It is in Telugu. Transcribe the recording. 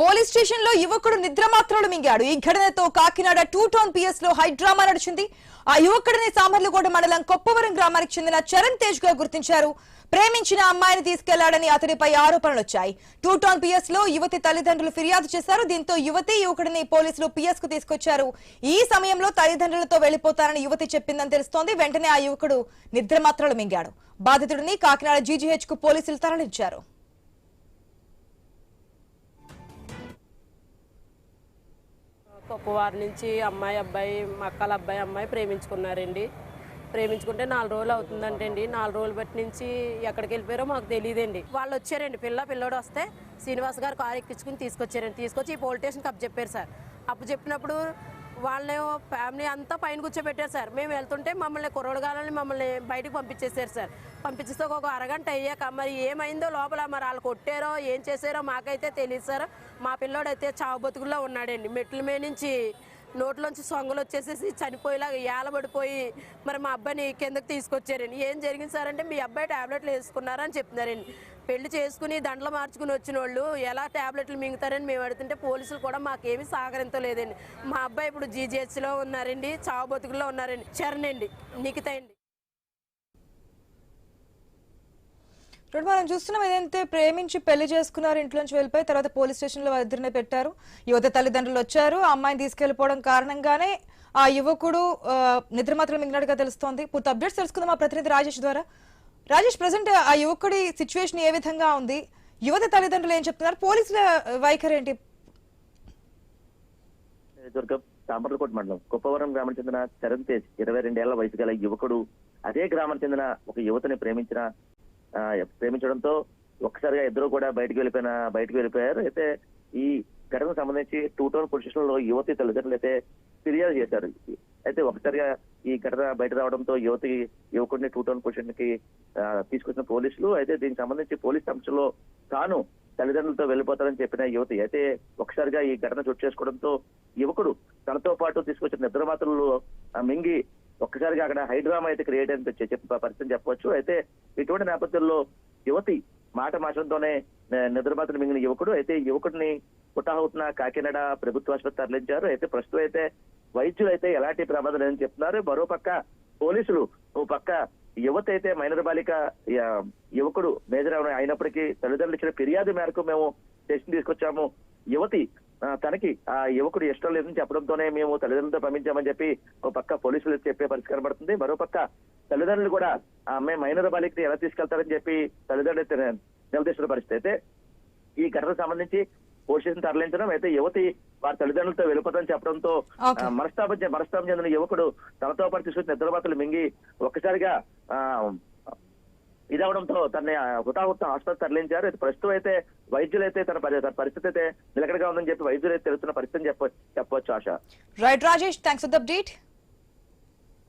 పోలీస్ స్టేషన్ లో యువకుడు నిద్రమాత్రలు మింగాడు. ఈ ఘటనతో కాకినాడ 2 టౌన్ పిఎస్ లో హైడ్రామా నడిచింది. ఆ యువకుడిని సామర్లగూడ మండలం కొప్పవరం గ్రామానికి చెందిన చరణ్ తేజ్ గా గుర్తించారు. ప్రేమించిన అమ్మాయిని తీసుకెళ్లాడని అతడిపై ఆరోపణలు వచ్చాయి. 2 టౌన్ పిఎస్ లో యువతి తల్లిదండ్రులు ఫిర్యాదు చేశారు. దీంతో యువకుడిని పోలీసులు పిఎస్ కు తీసుకొచ్చారు. ఈ సమయంలో తల్లిదండ్రులతో వెళ్లిపోతానని యువతి చెప్పిందని తెలుస్తోంది. వెంటనే ఆ యువకుడు నిద్రమాత్రలు మింగాడు. బాధితుడిని కాకినాడ జీజీహెచ్ కు పోలీసులు తరలించారు. కొప్పవారి నుంచి అబ్బాయి మక్కల అమ్మాయి ప్రేమించుకున్నారండి. ప్రేమించుకుంటే 4 రోజులు అవుతుందంటండి. 4 రోజులు బట్టి నుంచి ఎక్కడికి వెళ్ళిపోయారో మాకు తెలియదండి. వాళ్ళు వచ్చారండి, పిల్లోడు వస్తే శ్రీనివాస్ గారు కారు ఎక్కించుకుని తీసుకొచ్చారండి. తీసుకొచ్చి ఈ పోలీస్ స్టేషన్కి అప్పు చెప్పారు సార్. అప్పు చెప్పినప్పుడు వాళ్ళని ఫ్యామిలీ అంతా పైన కూర్చోబెట్టారు సార్. మేము వెళ్తుంటే మమ్మల్ని బయటకు పంపించేశారు సార్. పంపించేస్తే ఒక అరగంట అయ్యాక మరి ఏమైందో లోపల మరి వాళ్ళు కొట్టారో ఏం చేశారో మాకైతే తెలియదు సార్. మా పిల్లోడైతే చావు బతుకుల్లో ఉన్నాడండి. మెట్ల మీద నుంచి నోట్లోంచి సొంగలు వచ్చేసేసి చనిపోయేలాగా ఏలబడిపోయి మరి మా అబ్బాయిని కిందకి తీసుకొచ్చారండి. ఏం జరిగింది సార్ అంటే మీ అబ్బాయి టాబ్లెట్లు వేసుకున్నారని చెప్తున్నారండి. పెళ్లి చేసుకుని దండలు మార్చుకుని వచ్చిన వాళ్ళు ఎలా టాబ్లెట్లు మింగుతారని మేము అడుగుతుంటే పోలీసులు కూడా మాకేమీ సహకరించలేదండి. మా అబ్బాయి ఇప్పుడు జీజీహెచ్లో ఉన్నారండి, చావు బతుకుల్లో ఉన్నారండి. చరణ్ అండి, నిఖిత అండి. మనం చూస్తున్నాం, ఏదైతే ప్రేమించి పెళ్లి చేసుకున్నారు, ఇంట్లోంచి వెళ్ళిపోయి తర్వాత పోలీస్ స్టేషన్ లో ఇద్దరిని పెట్టారు. యువత తల్లిదండ్రులు వచ్చారు. ఆ అమ్మాయిని తీసుకెళ్లిపోవడం కారణంగానే ఆ యువకుడు నిద్రమాత్రలు మింగినట్టుగా తెలుస్తోంది. పూర్తి అప్డేట్స్ తెలుసుకుందాం మా ప్రతినిధి రాజేష్ ద్వారా. రాజేష్, ప్రజెంట్ ఆ యువకుడి సిచ్యువేషన్ ఏ విధంగా ఉంది? యువత తల్లిదండ్రులు ఏం చెప్తున్నారు? పోలీసుల వైఖరి ఏంటి? సామర్లకోట మండలం కొప్పవరం గ్రామానికి చెందిన చరణ్ తేజ్ 22 ఏళ్ల వయసు గల యువకుడు అదే గ్రామానికి చెందిన ఒక యువతని ప్రేమించడంతో ఒక్కసారిగా ఇద్దరు కూడా బయటకు వెళ్ళిపోయారు. అయితే ఈ ఘటనకు సంబంధించి 2 టౌన్ పోలీస్ స్టేషన్ లో యువతి తల్లిదండ్రులు అయితే ఫిర్యాదు చేశారు. అయితే ఒకసారిగా ఈ ఘటన బయట రావడంతో యువకుడిని 2 టౌన్ పోలీస్ స్టేషన్ కి తీసుకొచ్చిన పోలీసులు అయితే దీనికి సంబంధించి పోలీస్ సంస్థలో తాను తల్లిదండ్రులతో వెళ్ళిపోతారని చెప్పిన యువతి అయితే ఒకసారిగా ఈ ఘటన చోటు చేసుకోవడంతో యువకుడు తనతో పాటు తీసుకొచ్చిన నిద్రమాత్రలు మింగి ఒక్కసారిగా అక్కడ హైడ్రామా అయితే క్రియేట్ అని పరిస్థితి చెప్పవచ్చు. అయితే ఇటువంటి నేపథ్యంలో యువతి మాట మార్చడంతోనే నిద్రమాత్రలు మింగిన యువకుడు అయితే యువకుడిని పుట్టాహుతున్న కాకినాడ ప్రభుత్వ ఆసుపత్రి తరలించారు. అయితే ప్రస్తుతం అయితే వైద్యులు అయితే ఎలాంటి ప్రమాదం లేదని చెప్తున్నారు. మరోపక్క పోలీసులు పక్క యువత అయితే మైనర్ బాలిక, యువకుడు మేజర్ అయినప్పటికీ తల్లిదండ్రులు ఇచ్చిన ఫిర్యాదు మేరకు మేము స్టేషన్ తీసుకొచ్చాము. యువతి తనకి ఆ యువకుడు ఇష్టం లేదని చెప్పడంతోనే మేము తల్లిదండ్రులతో పంపించామని చెప్పి ఒక పక్క పోలీసులు చెప్పే పరిష్కారం పడుతుంది. మరోపక్క తల్లిదండ్రులు కూడా ఆ అమ్మాయి మైనర్ బాలికని ఎలా తీసుకెళ్తారని చెప్పి తల్లిదండ్రులు నిలదీసిన పరిస్థితి. అయితే ఈ ఘటనకు సంబంధించి పోలీస్ స్టేషన్ తరలించడం అయితే యువతి వారి తల్లిదండ్రులతో వెళ్ళిపోతామని చెప్పడంతో మనస్తాపం చెందిన యువకుడు తనతో పాటు తీసుకొచ్చిన నిద్రమాత్రలు మింగి ఒక్కసారిగా ఇదవడంతో తనని హుటాహుతం ఆసుపత్రి తరలించారు. ప్రస్తుతం అయితే వైద్యులు అయితే తన పరిస్థితి అయితే నిలకడగా ఉందని చెప్పి వైద్యులు అయితే తెలుస్తున్న పరిస్థితిని చెప్పవచ్చు. ఆశ. Right Rajesh, thanks for the update.